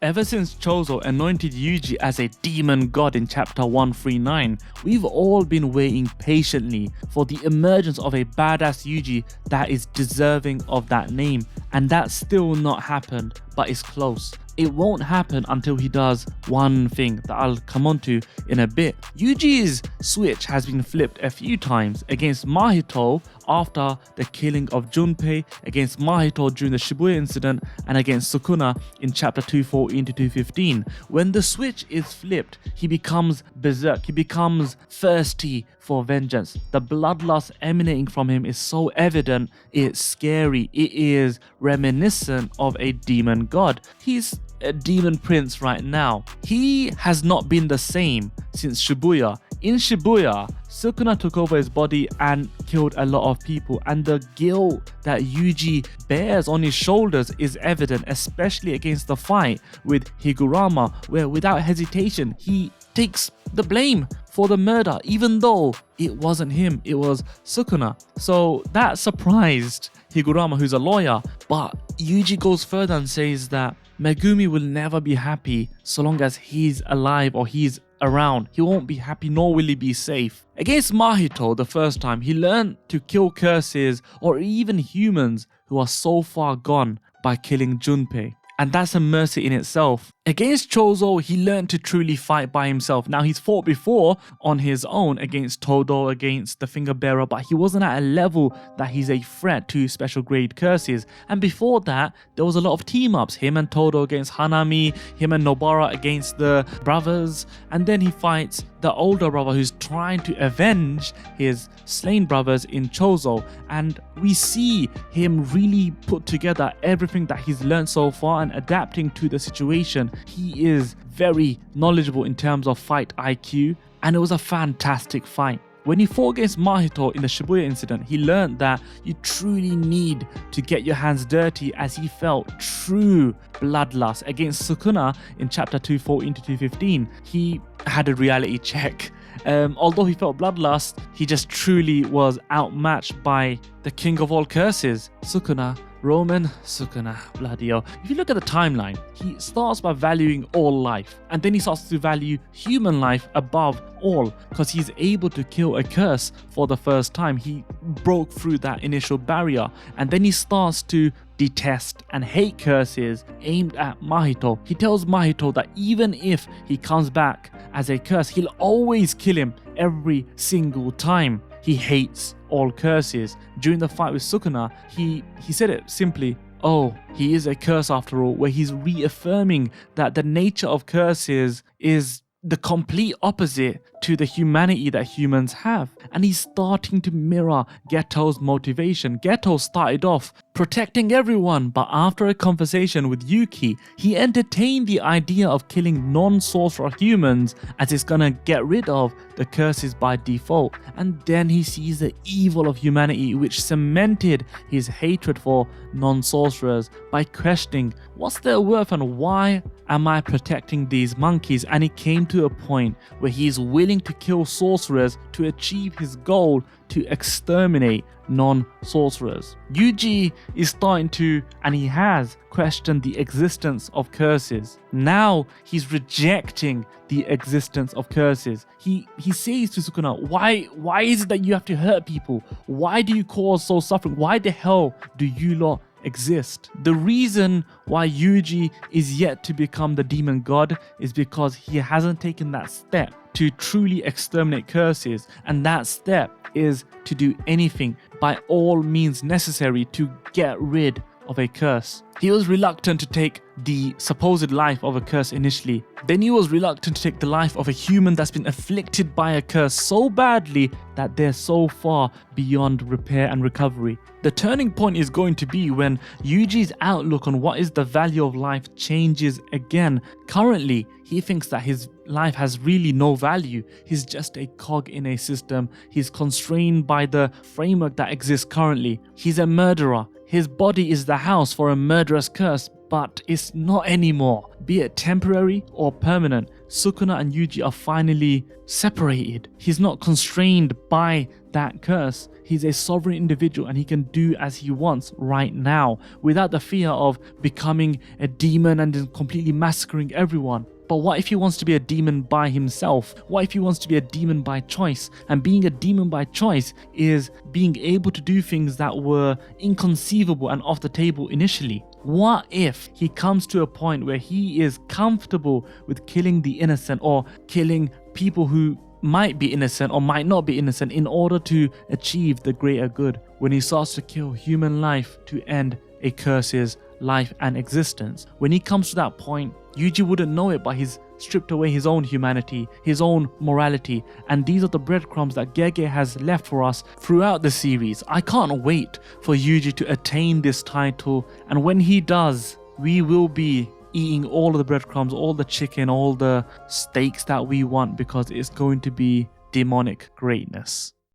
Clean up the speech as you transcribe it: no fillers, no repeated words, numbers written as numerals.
Ever since Choso anointed Yuji as a demon god in chapter 139, we've all been waiting patiently for the emergence of a badass Yuji that is deserving of that name, and that's still not happened, but it's close. It won't happen until he does one thing that I'll come on to in a bit. Yuji's switch has been flipped a few times against Mahito after the killing of Junpei, against Mahito during the Shibuya incident, and against Sukuna in chapter 214 to 215. When the switch is flipped, he becomes berserk, he becomes thirsty for vengeance. The bloodlust emanating from him is so evident, it's scary, it is reminiscent of a demon god. He's a demon prince right now. He has not been the same since Shibuya. In Shibuya, Sukuna took over his body and killed a lot of people, and the guilt that Yuji bears on his shoulders is evident, especially against the fight with Higurama, where without hesitation he takes the blame for the murder, even though it wasn't him, it was Sukuna. So that surprised Higurama, who's a lawyer, but Yuji goes further and says that Megumi will never be happy so long as he's alive or he's around. He won't be happy, nor will he be safe. Against Mahito the first time, he learned to kill curses or even humans who are so far gone by killing Junpei. And that's a mercy in itself. Against Choso, he learned to truly fight by himself. Now, he's fought before on his own against Todo, against the Finger Bearer, but he wasn't at a level that he's a threat to special grade curses. And before that, there was a lot of team-ups. Him and Todo against Hanami, him and Nobara against the brothers. And then he fights the older brother who's trying to avenge his slain brothers in Choso. And we see him really put together everything that he's learned so far and adapting to the situation. He is very knowledgeable in terms of fight IQ, and it was a fantastic fight. When he fought against Mahito in the Shibuya incident, he learned that you truly need to get your hands dirty, as he felt true bloodlust. Against Sukuna in chapter 214 to 215, he had a reality check. Although he felt bloodlust, he just truly was outmatched by the king of all curses, Sukuna. Roman Sukuna, bloody hell. If you look at the timeline, he starts by valuing all life, and then he starts to value human life above all, because he's able to kill a curse for the first time. He broke through that initial barrier, and then he starts to detest and hate curses aimed at Mahito. He tells Mahito that even if he comes back as a curse, he'll always kill him every single time. He hates all curses. During the fight with Sukuna, he said it simply, oh, he is a curse after all, where he's reaffirming that the nature of curses is the complete opposite to the humanity that humans have. And he's starting to mirror Geto's motivation. Geto started off protecting everyone, but after a conversation with Yuki, he entertained the idea of killing non-sorcerer humans, as it's gonna get rid of the curses by default. And then he sees the evil of humanity, which cemented his hatred for non-sorcerers by questioning, what's their worth and why am I protecting these monkeys? And he came to a point where he is willing to kill sorcerers to achieve his goal to exterminate non-sorcerers. Yuji is starting to, and he has questioned the existence of curses. Now he's rejecting the existence of curses. He says to Sukuna, why is it that you have to hurt people? Why do you cause so suffering? Why the hell do you lot exist? The reason why Yuji is yet to become the demon god is because he hasn't taken that step to truly exterminate curses, and that step is to do anything by all means necessary to get rid of a curse. He was reluctant to take the supposed life of a curse initially. Then he was reluctant to take the life of a human that's been afflicted by a curse so badly that they're so far beyond repair and recovery. The turning point is going to be when Yuji's outlook on what is the value of life changes again. Currently, he thinks that his life has really no value. He's just a cog in a system. He's constrained by the framework that exists currently. He's a murderer. His body is the house for a murderous curse, but it's not anymore. be it temporary or permanent, Sukuna and Yuji are finally separated. He's not constrained by that curse. He's a sovereign individual and he can do as he wants right now without the fear of becoming a demon and then completely massacring everyone. But what if he wants to be a demon by himself? What if he wants to be a demon by choice? And being a demon by choice is being able to do things that were inconceivable and off the table initially. What if he comes to a point where he is comfortable with killing the innocent or killing people who might be innocent or might not be innocent in order to achieve the greater good? When he starts to kill human life to end a curse's life and existence. When he comes to that point, Yuji wouldn't know it, but he's stripped away his own humanity, his own morality, and these are the breadcrumbs that Gege has left for us throughout the series. I can't wait for Yuji to attain this title, and when he does, we will be eating all of the breadcrumbs, all the chicken, all the steaks that we want, because it's going to be demonic greatness.